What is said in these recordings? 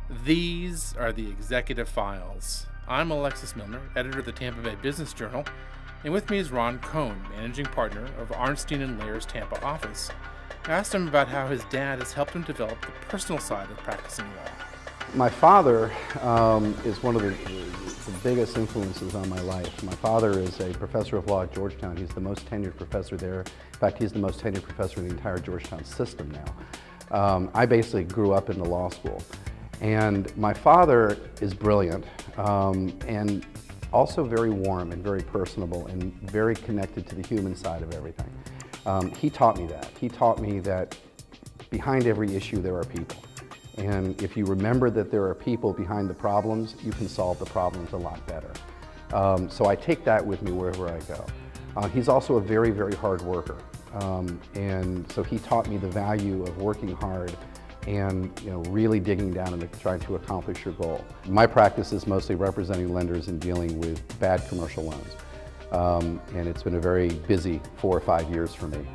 These are the Executive Files. I'm Alexis Milner, editor of the Tampa Bay Business Journal, and with me is Ron Cohn, managing partner of Arnstein & Layer's Tampa office. I asked him about how his dad has helped him develop the personal side of practicing law. My father is one of the biggest influences on my life. My father is a professor of law at Georgetown. He's the most tenured professor there. In fact, he's the most tenured professor in the entire Georgetown system now. I basically grew up in the law school. And my father is brilliant and also very warm and very personable and very connected to the human side of everything. He taught me that. He taught me that behind every issue there are people. And if you remember that there are people behind the problems, you can solve the problems a lot better. So I take that with me wherever I go. He's also a very, very hard worker. And so he taught me the value of working hard and really digging down and trying to accomplish your goal. My practice is mostly representing lenders and dealing with bad commercial loans. And it's been a very busy 4 or 5 years for me.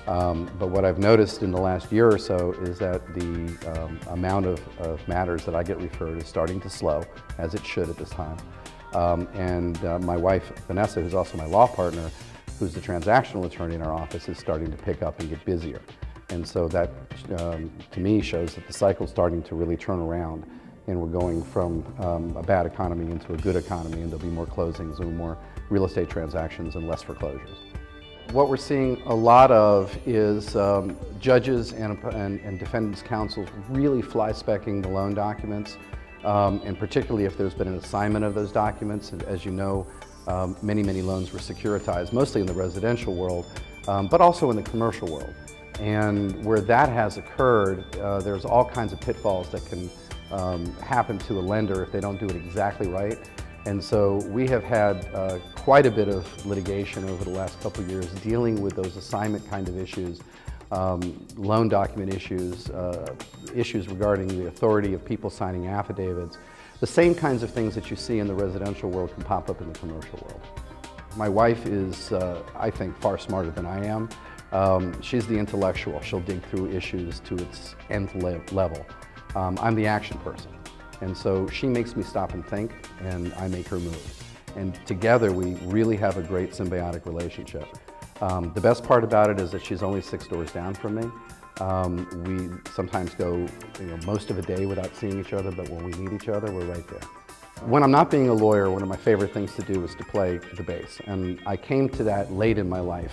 But what I've noticed in the last year or so is that the amount of matters that I get referred is starting to slow, as it should at this time. My wife, Vanessa, who's also my law partner, who's the transactional attorney in our office, is starting to pick up and get busier. And so that, to me, shows that the cycle's starting to really turn around, and we're going from a bad economy into a good economy, and there'll be more closings and more real estate transactions and less foreclosures. What we're seeing a lot of is judges and defendants' counsels really fly-specking the loan documents, and particularly if there's been an assignment of those documents. And as you know, many loans were securitized, mostly in the residential world, but also in the commercial world. And where that has occurred, there's all kinds of pitfalls that can happen to a lender if they don't do it exactly right. And so we have had quite a bit of litigation over the last couple of years dealing with those assignment kind of issues, loan document issues, issues regarding the authority of people signing affidavits. The same kinds of things that you see in the residential world can pop up in the commercial world. My wife is, I think, far smarter than I am. She's the intellectual. She'll dig through issues to its nth level. I'm the action person. And so she makes me stop and think, and I make her move. And together we really have a great symbiotic relationship. The best part about it is that she's only 6 doors down from me. We sometimes go most of a day without seeing each other, but when we need each other, we're right there. When I'm not being a lawyer, one of my favorite things to do is to play the bass. And I came to that late in my life.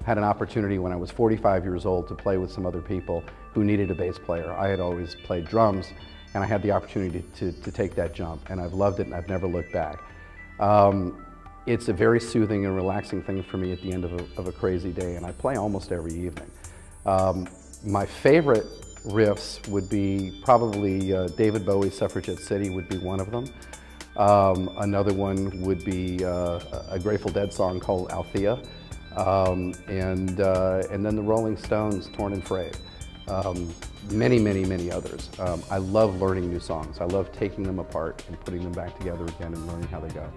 Had an opportunity when I was 45 years old to play with some other people who needed a bass player. I had always played drums, and I had the opportunity to take that jump, and I've loved it, and I've never looked back. It's a very soothing and relaxing thing for me at the end of a crazy day, and I play almost every evening. My favorite riffs would be probably David Bowie's Suffragette City would be one of them. Another one would be a Grateful Dead song called Althea. And then the Rolling Stones' Torn and Frayed. Many others. I love learning new songs. I love taking them apart and putting them back together again and learning how they go.